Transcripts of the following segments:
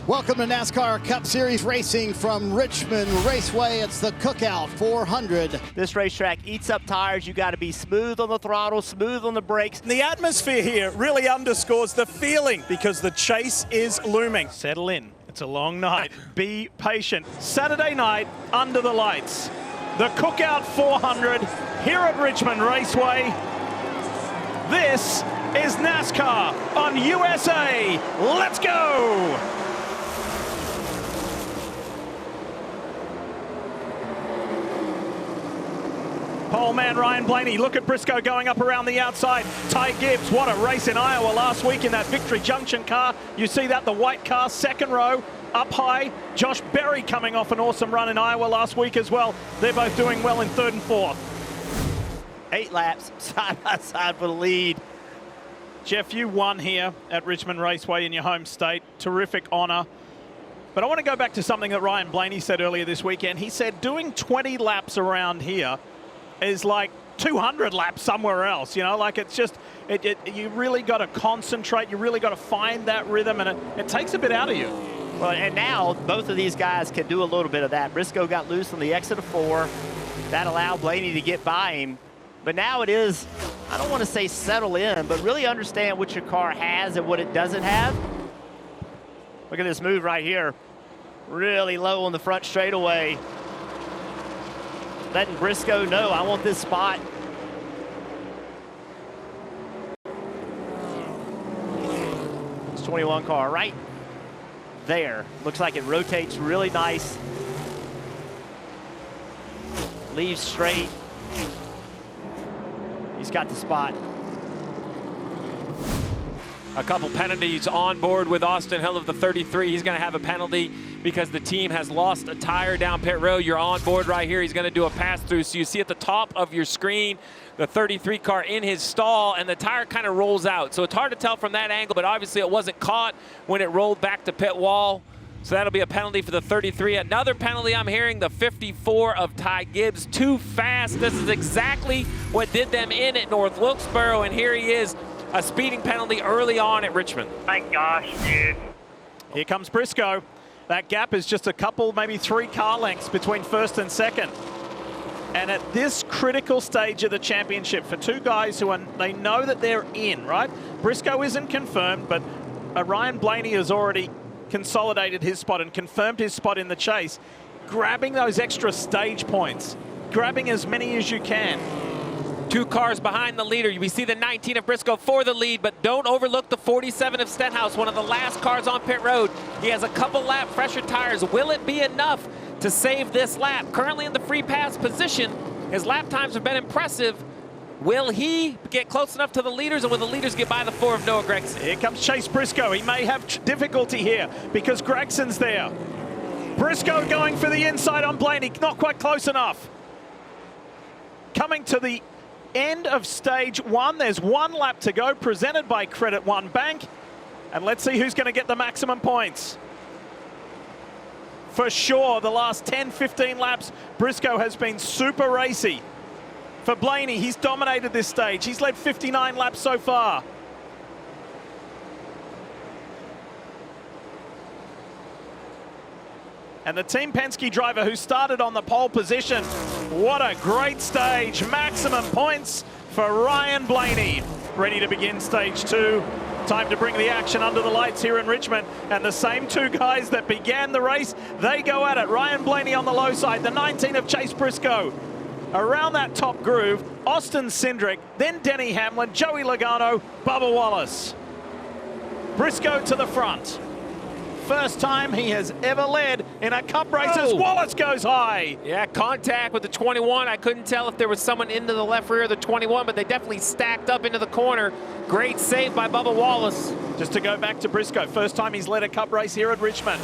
Welcome to NASCAR Cup Series racing from Richmond Raceway. It's the Cookout 400. This racetrack eats up tires. You got to be smooth on the throttle, smooth on the brakes. The atmosphere here really underscores the feeling because the chase is looming. Settle in. It's a long night. Be patient. Saturday night under the lights. The Cookout 400 here at Richmond Raceway. This is NASCAR on USA. Let's go! Pole man Ryan Blaney. Look at Briscoe going up around the outside. Ty Gibbs, what a race in Iowa last week in that Victory Junction car. You see that, the white car, second row, up high. Josh Berry coming off an awesome run in Iowa last week as well. They're both doing well in third and fourth. 8 laps side by side for the lead. Jeff, you won here at Richmond Raceway in your home state. Terrific honor. But I want to go back to something that Ryan Blaney said earlier this weekend. He said doing 20 laps around here is like 200 laps somewhere else, you know, like it's just, you really got to concentrate, you really got to find that rhythm, and it takes a bit out of you. Well, and now both of these guys can do a little bit of that. Briscoe got loose on the exit of 4. That allowed Blaney to get by him. But now it is, I don't want to say settle in, but really understand what your car has and what it doesn't have. Look at this move right here. Really low on the front straightaway. Letting Briscoe know, I want this spot. It's 21 car right there. Looks like it rotates really nice. Leaves straight. He's got the spot. A couple penalties on board with Austin Hill of the 33. He's going to have a penalty because the team has lost a tire down pit road. You're on board right here. He's going to do a pass through. So you see at the top of your screen, the 33 car in his stall, and the tire kind of rolls out. So it's hard to tell from that angle, but obviously it wasn't caught when it rolled back to pit wall. So that'll be a penalty for the 33. Another penalty I'm hearing, the 54 of Ty Gibbs. Too fast. This is exactly what did them in at North Wilkesboro, and here he is. A speeding penalty early on at Richmond. My gosh, dude. Here comes Briscoe. That gap is just a couple, maybe 3 car lengths between first and second. And at this critical stage of the championship, for 2 guys who they know that they're in, right? Briscoe isn't confirmed, but Ryan Blaney has already consolidated his spot and confirmed his spot in the chase. Grabbing those extra stage points, grabbing as many as you can. 2 cars behind the leader. We see the 19 of Briscoe for the lead, but don't overlook the 47 of Stenhouse, one of the last cars on pit road. He has a couple lap fresher tires. Will it be enough to save this lap? Currently in the free pass position. His lap times have been impressive. Will he get close enough to the leaders, and will the leaders get by the 4 of Noah Gregson? Here comes Chase Briscoe. He may have difficulty here because Gregson's there. Briscoe going for the inside on Blaney. Not quite close enough. Coming to the end of stage 1. There's 1 lap to go, presented by Credit One Bank. And let's see who's going to get the maximum points. For sure, the last 10, 15 laps, Briscoe has been super racy. For Blaney, he's dominated this stage. He's led 59 laps so far. And the Team Penske driver who started on the pole position. What a great stage. Maximum points for Ryan Blaney. Ready to begin stage 2. Time to bring the action under the lights here in Richmond. And the same 2 guys that began the race, they go at it. Ryan Blaney on the low side, the 19 of Chase Briscoe. Around that top groove, Austin Cindric, then Denny Hamlin, Joey Logano, Bubba Wallace. Briscoe to the front. First time he has ever led in a cup race as Wallace goes high. Yeah, contact with the 21. I couldn't tell if there was someone into the left rear of the 21, but they definitely stacked up into the corner. Great save by Bubba Wallace. Just to go back to Briscoe, first time he's led a cup race here at Richmond.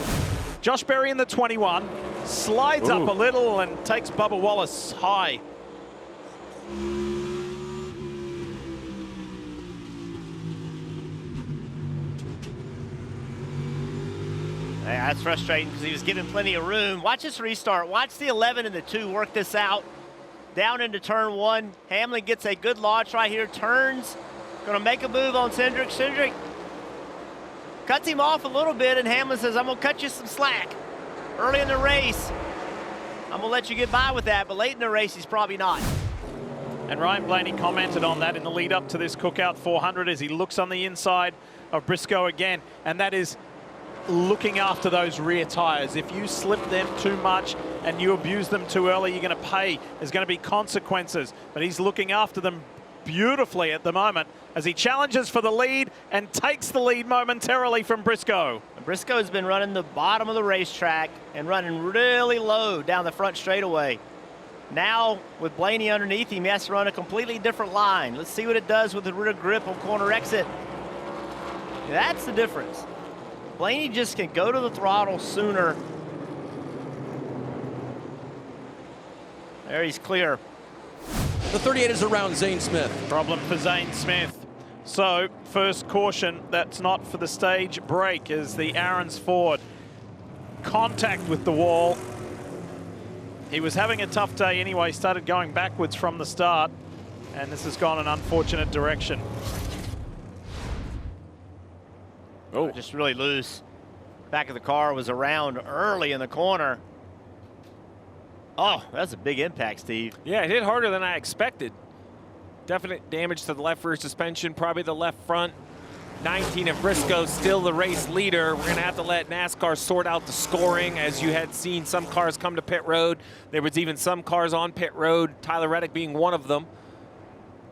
Josh Berry in the 21, slides up a little and takes Bubba Wallace high. Yeah, that's frustrating because he was given plenty of room. Watch this restart. Watch the 11 and the 2 work this out. Down into turn 1. Hamlin gets a good launch right here. Turns. Going to make a move on Cindric. Cindric cuts him off a little bit, and Hamlin says, I'm going to cut you some slack. Early in the race, I'm going to let you get by with that, but late in the race, he's probably not. And Ryan Blaney commented on that in the lead up to this Cookout 400 as he looks on the inside of Briscoe again, and that is looking after those rear tires. If you slip them too much and you abuse them too early, you're going to pay. There's going to be consequences, but he's looking after them beautifully at the moment as he challenges for the lead and takes the lead momentarily from Briscoe. Briscoe's been running the bottom of the racetrack and running really low down the front straightaway. Now, with Blaney underneath him, he has to run a completely different line. Let's see what it does with the rear grip on corner exit. That's the difference. Blaney just can go to the throttle sooner. There, he's clear. The 38 is around Zane Smith. Problem for Zane Smith. So, first caution, that's not for the stage break as the Aaron's Ford contact with the wall. He was having a tough day anyway, started going backwards from the start, and this has gone an unfortunate direction. Oh, just really loose. Back of the car was around early in the corner. Oh, that's a big impact, Steve. Yeah, it hit harder than I expected. Definite damage to the left rear suspension, probably the left front. 19 of Briscoe, still the race leader. We're going to have to let NASCAR sort out the scoring. As you had seen some cars come to pit road, there was even some cars on pit road, Tyler Reddick being one of them.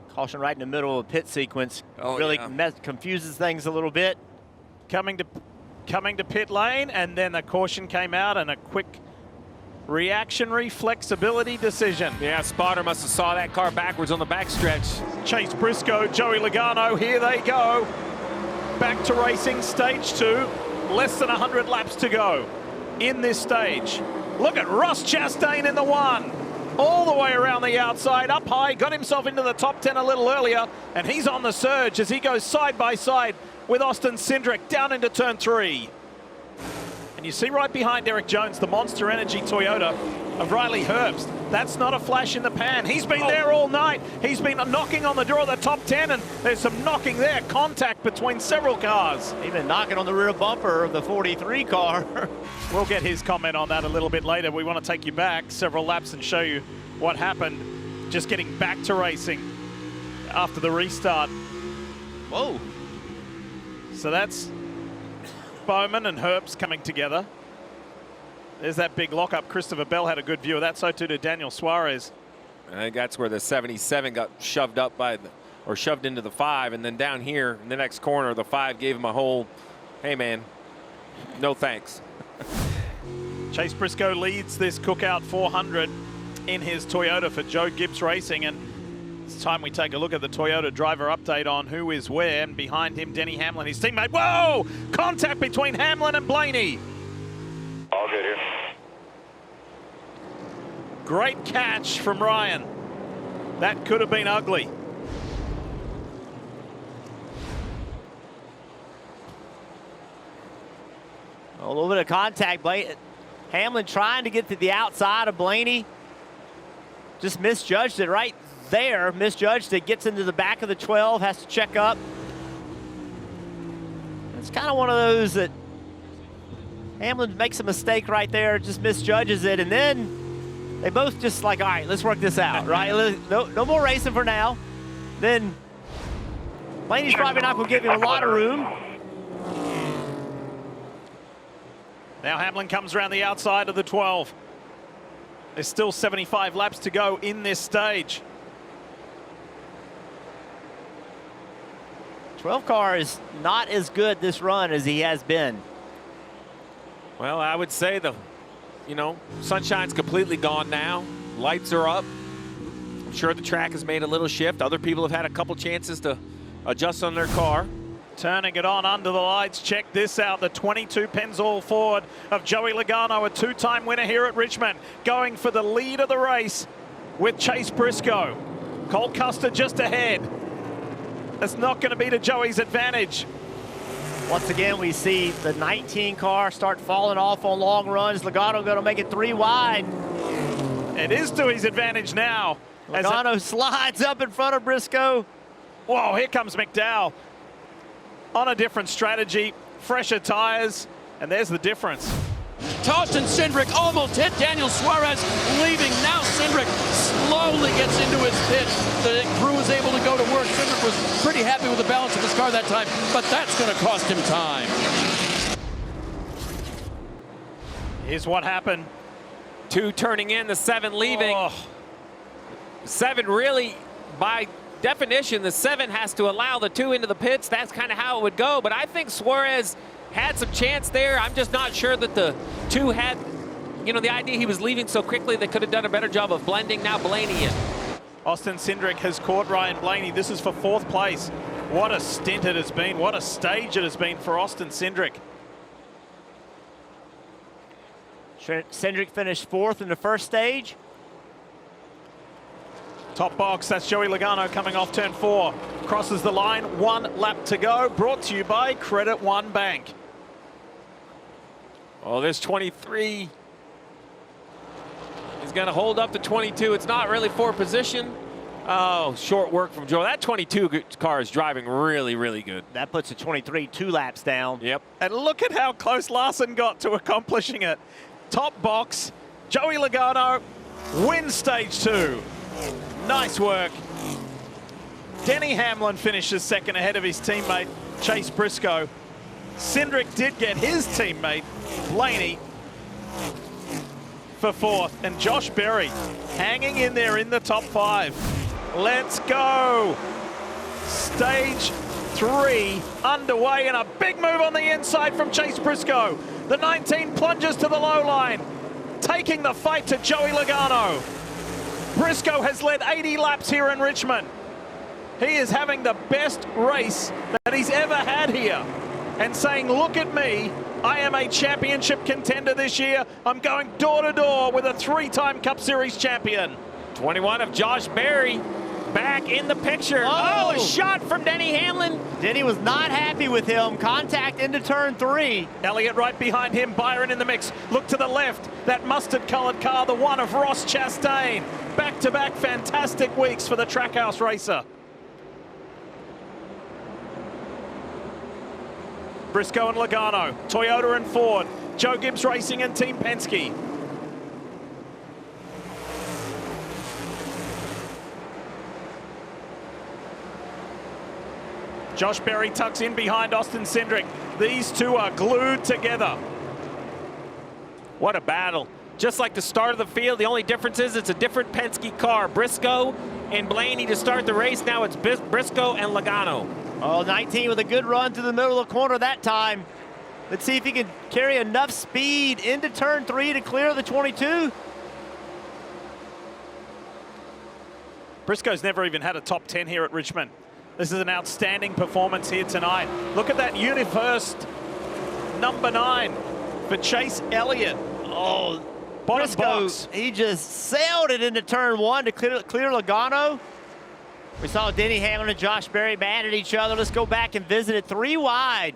Caution right in the middle of a pit sequence. Oh, really yeah. Confuses things a little bit. Coming to pit lane, and then the caution came out and a quick reactionary flexibility decision. Yeah, spotter must have saw that car backwards on the backstretch. Chase Briscoe, Joey Logano, here they go. Back to racing, stage 2. Less than 100 laps to go in this stage. Look at Ross Chastain in the 1. All the way around the outside, up high, got himself into the top 10 a little earlier, and he's on the surge as he goes side by side with Austin Cindric down into turn 3. And you see right behind Eric Jones, the Monster Energy Toyota of Riley Herbst. That's not a flash in the pan. He's been there all night. He's been knocking on the door of the top 10, and there's some knocking there, contact between several cars. Even knocking on the rear bumper of the 43 car. We'll get his comment on that a little bit later. We want to take you back several laps and show you what happened just getting back to racing after the restart. Whoa. So that's Bowman and Herbst coming together. There's that big lockup. Christopher Bell had a good view of that. So too did Daniel Suarez. I think that's where the 77 got shoved up by or shoved into the 5, and then down here in the next corner, the 5 gave him a whole, hey man, no thanks. Chase Briscoe leads this Cookout 400 in his Toyota for Joe Gibbs Racing, and it's time we take a look at the Toyota driver update on who is where. And behind him, Denny Hamlin, his teammate. Whoa! Contact between Hamlin and Blaney. All good here. Great catch from Ryan. That could have been ugly. A little bit of contact. Hamlin trying to get to the outside of Blaney. Just misjudged it right there. Misjudged it. Gets into the back of the 12. Has to check up. It's kind of one of those that Hamlin makes a mistake right there. Just misjudges it. And then they both just like, all right, let's work this out, right? No more racing for now. Then Blaney's probably not going to give him a lot of room. Now Hamlin comes around the outside of the 12. There's still 75 laps to go in this stage. 12 car is not as good this run as he has been. Well, I would say sunshine's completely gone now. Lights are up. I'm sure the track has made a little shift. Other people have had a couple chances to adjust on their car. Turning it on under the lights. Check this out. The 22 Pennzoil Ford of Joey Logano, a two-time winner here at Richmond, going for the lead of the race with Chase Briscoe. Cole Custer just ahead. That's not going to be to Joey's advantage. Once again, we see the 19 car start falling off on long runs. Logano going to make it 3 wide. It is to his advantage now. Logano slides up in front of Briscoe. Whoa, here comes McDowell on a different strategy. fresher tires, and there's the difference. Austin Cindric almost hit Daniel Suarez, leaving. Now Cindric slowly gets into his pit. The crew is able to go to work. Cindric was pretty happy with the balance of his car that time, but that's going to cost him time. Here's what happened. 2 turning in, the 7 leaving. Oh. 7 really, by definition, the 7 has to allow the 2 into the pits. That's kind of how it would go. But I think Suarez had some chance there. I'm just not sure that the 2 had, you know, the idea he was leaving so quickly, they could have done a better job of blending. Now Blaney in. Austin Cindric has caught Ryan Blaney. This is for 4th place. What a stint it has been. What a stage it has been for Austin Cindric. Cindric finished 4th in the first stage. Top box, that's Joey Logano coming off turn 4. Crosses the line, 1 lap to go. Brought to you by Credit One Bank. Oh, there's 23. He's going to hold up to 22. It's not really for position. Oh, short work from Joe. That 22 car is driving really, really good. That puts the 23 2 laps down. Yep. And look at how close Larson got to accomplishing it. Top box, Joey Logano wins stage 2. Nice work. Denny Hamlin finishes 2nd ahead of his teammate, Chase Briscoe. Cindric did get his teammate, Blaney, for 4th. And Josh Berry hanging in there in the top 5. Let's go. Stage 3 underway, and a big move on the inside from Chase Briscoe. The 19 plunges to the low line, taking the fight to Joey Logano. Briscoe has led 80 laps here in Richmond. He is having the best race that he's ever had here, and saying, look at me, I am a championship contender this year. I'm going door to door with a 3-time Cup Series champion. 21 of Josh Berry back in the picture. Oh, a shot from Denny Hamlin. Denny was not happy with him. Contact into turn 3. Elliott right behind him, Byron in the mix. Look to the left, that mustard-colored car, the one of Ross Chastain. Back-to-back fantastic weeks for the Trackhouse racer. Briscoe and Logano, Toyota and Ford, Joe Gibbs Racing and Team Penske. Josh Berry tucks in behind Austin Cindric. These 2 are glued together. What a battle. Just like the start of the field, the only difference is it's a different Penske car. Briscoe and Blaney to start the race. Now it's Briscoe and Logano. Oh, 19 with a good run to the middle of the corner that time. Let's see if he can carry enough speed into turn 3 to clear the 22. Briscoe's never even had a top 10 here at Richmond. This is an outstanding performance here tonight. Look at that UniFirst number 9 for Chase Elliott. Oh, bottom Briscoe, box. he just sailed it into turn 1 to clear Logano. We saw Denny Hamlin and Josh Berry mad at each other. Let's go back and visit it 3 wide.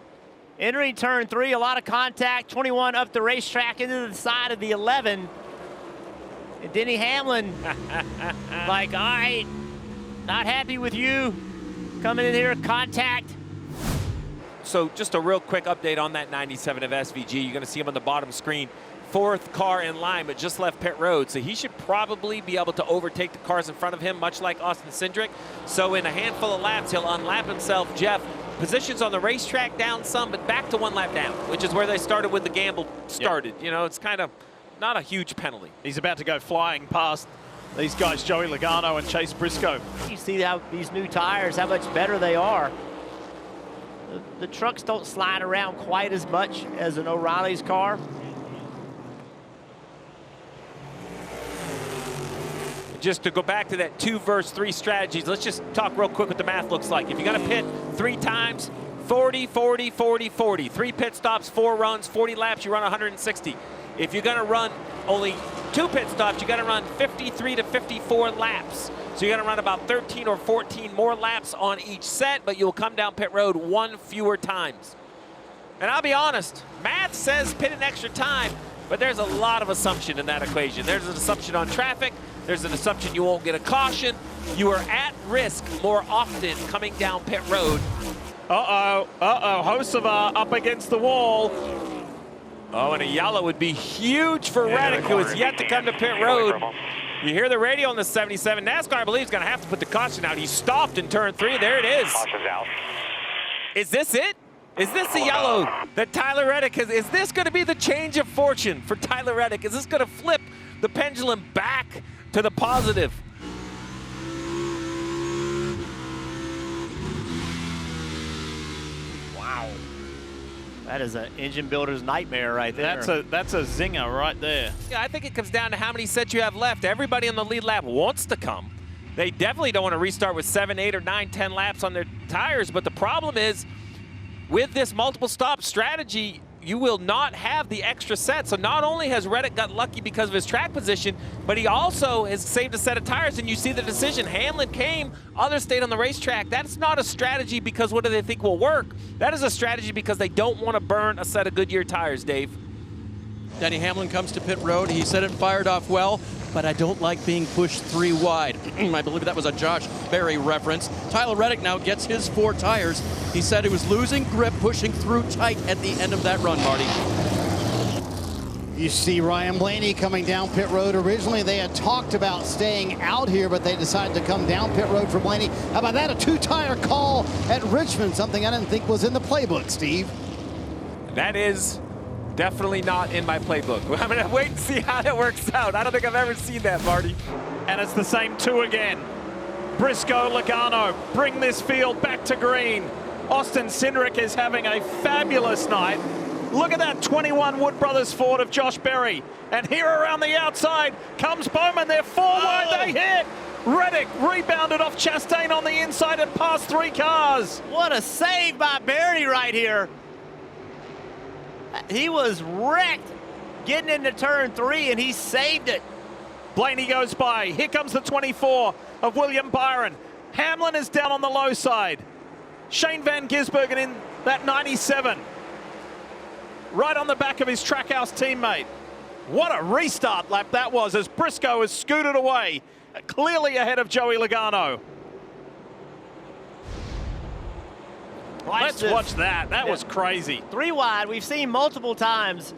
Entering turn 3, a lot of contact. 21 up the racetrack into the side of the 11. And Denny Hamlin, like, all right, not happy with you. Coming in here, contact. So just a real quick update on that 97 of SVG. You're going to see him on the bottom screen. 4th car in line, but just left pit road. So he should probably be able to overtake the cars in front of him, much like Austin Cindric. So in a handful of laps, he'll unlap himself. Jeff, positions on the racetrack down some, but back to 1 lap down, which is where they started when the gamble started. Yep. You know, it's kind of not a huge penalty. He's about to go flying past these guys, Joey Logano and Chase Briscoe. You see how these new tires, how much better they are. The trucks don't slide around quite as much as an O'Reilly's car. Just to go back to that 2 versus 3 strategies, let's just talk real quick what the math looks like. If you're going to pit 3 times, 40, 40, 40, 40. 3 pit stops, 4 runs, 40 laps, you run 160. If you're going to run only 2 pit stops, you got to run 53 to 54 laps. So you're going to run about 13 or 14 more laps on each set, but you'll come down pit road 1 fewer times. And I'll be honest, math says pit an extra time, but there's a lot of assumption in that equation. There's an assumption on traffic. There's an assumption you won't get a caution. You are at risk more often coming down pit road Hocevar up against the wall. Oh, and a yellow would be huge for Reddick, who is yet to come to pit road. You hear the radio on the 77. NASCAR, I believe, is going to have to put the caution out. He stopped in turn 3. There it is. Is this it? Is this the yellow that Tyler Reddick has? Is this going to be the change of fortune for Tyler Reddick? Is this going to flip the pendulum back to the positive? Wow. That is an engine builder's nightmare right there. That's a zinger right there. Yeah, I think it comes down to how many sets you have left. Everybody on the lead lap wants to come. They definitely don't want to restart with 7, 8, or 9, 10 laps on their tires, but the problem is, with this multiple stop strategy, you will not have the extra set. So not only has Reddick got lucky because of his track position, but he also has saved a set of tires, and you see the decision. Hamlin came, others stayed on the racetrack. That's not a strategy because what do they think will work? That is a strategy because they don't want to burn a set of Goodyear tires, Dave. Denny Hamlin comes to pit road. He said it fired off well, but I don't like being pushed 3 wide. I believe that was a Josh Berry reference. Tyler Reddick now gets his 4 tires. He said he was losing grip, pushing through tight at the end of that run, Marty. You see Ryan Blaney coming down pit road. Originally, they had talked about staying out here, but they decided to come down pit road for Blaney. How about that? A 2-tire call at Richmond, something I didn't think was in the playbook, Steve. That is definitely not in my playbook. I'm going to wait and see how that works out. I don't think I've ever seen that, Marty. And it's the same 2 again. Briscoe, Logano bring this field back to green. Austin Cindric is having a fabulous night. Look at that 21 Wood Brothers Ford of Josh Berry. And here around the outside comes Bowman. They're 4 wide, they hit. Reddick rebounded off Chastain on the inside and past 3 cars. What a save by Berry right here. He was wrecked getting into turn 3, and he saved it. Blaney goes by. Here comes the 24 of William Byron. Hamlin is down on the low side. Shane Van Gisbergen in that 97. Right on the back of his Trackhouse teammate. What a restart lap that was as Briscoe is scooted away, clearly ahead of Joey Logano. Let's watch that. That was crazy. 3 wide. We've seen multiple times.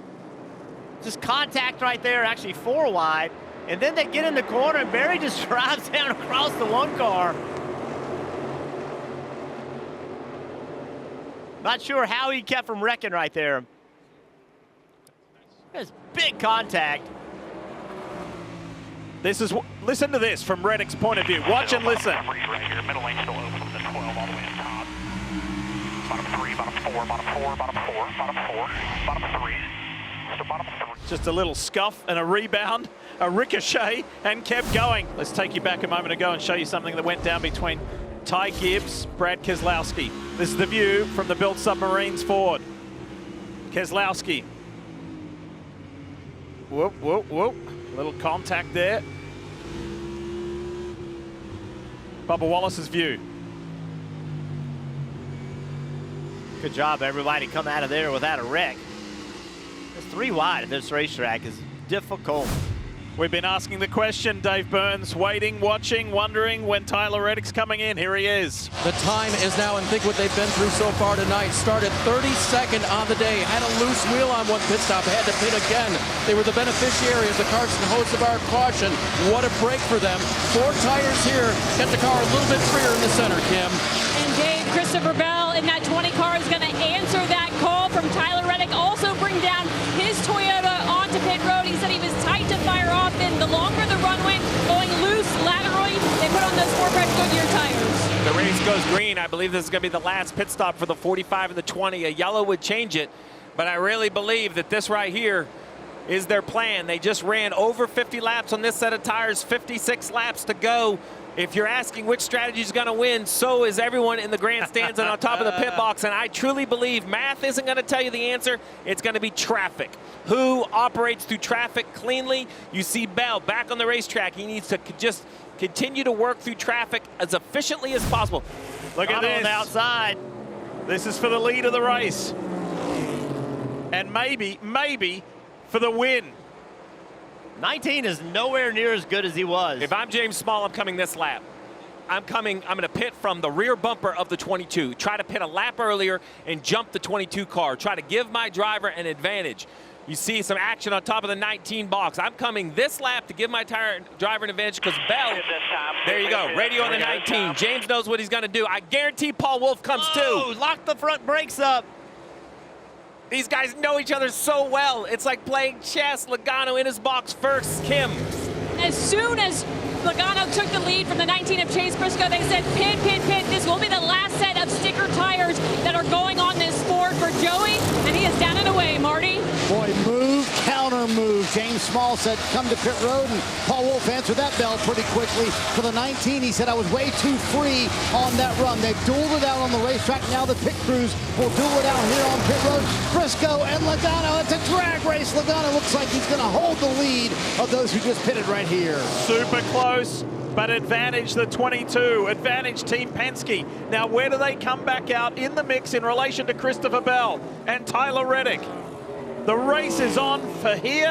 Just contact right there, actually 4 wide. And then they get in the corner and Berry just drives down across the 1 car. Not sure how he kept from wrecking right there. There's big contact. This is, listen to this from Reddick's point of view. Watch and listen. Right here, middle lane still open from the 12 all the way to top. Bottom 3, bottom 4, bottom 4, bottom 4, bottom 4, bottom 3. So bottom 3. Just a little scuff and a rebound, a ricochet, and kept going. Let's take you back a moment ago and show you something that went down between Ty Gibbs, Brad Keselowski. This is the view from the Built Submarines Ford. Keselowski. Whoop, whoop, whoop. Little contact there. Bubba Wallace's view. Good job, everybody. Come out of there without a wreck. It's 3 wide at this racetrack is difficult. We've been asking the question, Dave Burns, waiting, watching, wondering when Tyler Reddick's coming in. Here he is. The time is now, and think what they've been through so far tonight. Started 32nd on the day, had a loose wheel on 1 pit stop, had to pit again. They were the beneficiary of the Carson Hocevar caution. What a break for them. 4 tires here, get the car a little bit freer in the center, Kim. And Dave, Christopher Bell in that 20 car is going to answer that call from Tyler Reddick. Also bring down his Toyota onto pit road. He said he was tight to fire off. Then the longer the run went, going loose laterally, they put on those 4 fresh Goodyear tires. The race goes green. I believe this is going to be the last pit stop for the 45 and the 20. A yellow would change it, but I really believe that this right here is their plan. They just ran over 50 laps on this set of tires, 56 laps to go. If you're asking which strategy is going to win, so is everyone in the grandstands and on top of the pit box. And I truly believe math isn't going to tell you the answer. It's going to be traffic. Who operates through traffic cleanly? You see Bell back on the racetrack. He needs to just continue to work through traffic as efficiently as possible. Look at this. On the outside. This is for the lead of the race. And maybe for the win. 19 is nowhere near as good as he was. If I'm James Small, I'm coming this lap. I'm going to pit from the rear bumper of the 22. Try to pit a lap earlier and jump the 22 car. Try to give my driver an advantage. You see some action on top of the 19 box. I'm coming this lap to give my driver an advantage because Bell, there you go, radio on the 19. James knows what he's going to do. I guarantee Paul Wolf comes too. Lock the front brakes up. These guys know each other so well. It's like playing chess. Logano in his box first, Kim. As soon as Logano took the lead from the 19 of Chase Briscoe, they said, pit, pit, pit. This will be the last set of sticker tires that are going on this Ford for Joey, and he is down and away, Marty. Boy, move, counter move. James Small said, come to pit road, and Paul Wolf answered that bell pretty quickly. For the 19, he said, I was way too free on that run. They've dueled it out on the racetrack. Now the pit crews will duel it out here on pit road. Briscoe and Logano, it's a drag race. Logano looks like he's going to hold the lead of those who just pitted right here. Super close, but advantage the 22, advantage Team Penske. Now, where do they come back out in the mix in relation to Christopher Bell and Tyler Reddick? The race is on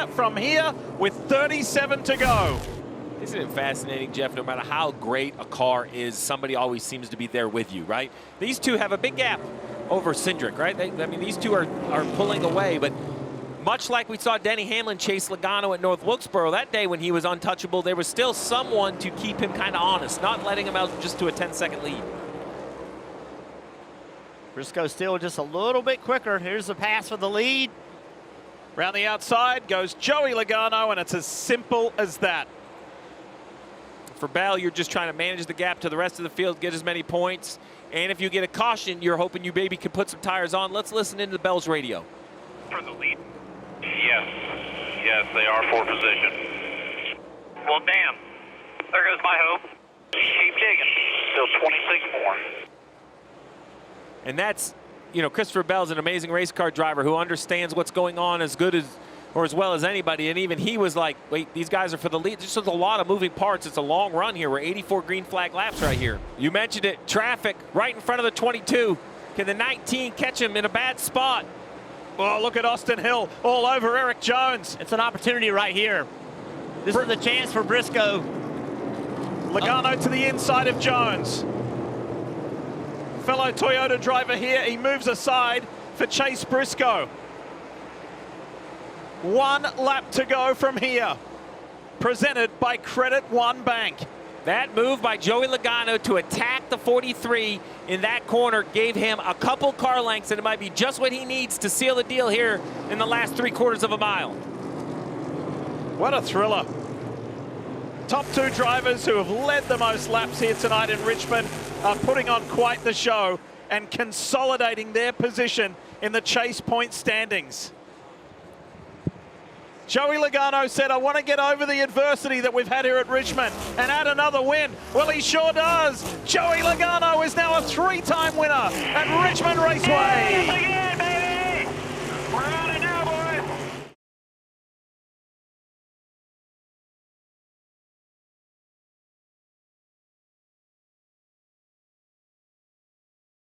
from here with 37 to go. Isn't it fascinating, Jeff? No matter how great a car is, somebody always seems to be there with you, right? These two have a big gap over Cindric, right? I mean, these two are pulling away, but much like we saw Denny Hamlin chase Logano at North Wilkesboro that day when he was untouchable, there was still someone to keep him kind of honest, not letting him out just to a 10-second lead. Briscoe still just a little bit quicker. Here's the pass for the lead. Round the outside goes Joey Logano, and it's as simple as that. For Bell, you're just trying to manage the gap to the rest of the field, get as many points. And if you get a caution, you're hoping you maybe can put some tires on. Let's listen into Bell's radio. For the lead. Yes. Yes, they are for position. Well, damn. There goes my hope. Keep digging. Still 26 more. And that's, you know, Christopher Bell's an amazing race car driver who understands what's going on as good as or as well as anybody. And even he was like, wait, these guys are for the lead. There's just a lot of moving parts. It's a long run here. We're 84 green flag laps right here. You mentioned it, traffic right in front of the 22. Can the 19 catch him in a bad spot? Oh, look at Austin Hill all over Eric Jones. It's an opportunity right here. This is the chance for Briscoe. Logano to the inside of Jones. Fellow Toyota driver here. He moves aside for Chase Briscoe. 1 lap to go from here. Presented by Credit One Bank. That move by Joey Logano to attack the 43 in that corner gave him a couple car lengths, and it might be just what he needs to seal the deal here in the last 3/4 of a mile. What a thriller. Top 2 drivers who have led the most laps here tonight in Richmond are putting on quite the show and consolidating their position in the chase point standings. Joey Logano said, I want to get over the adversity that we've had here at Richmond and add another win. Well, he sure does. Joey Logano is now a 3-time winner at Richmond Raceway.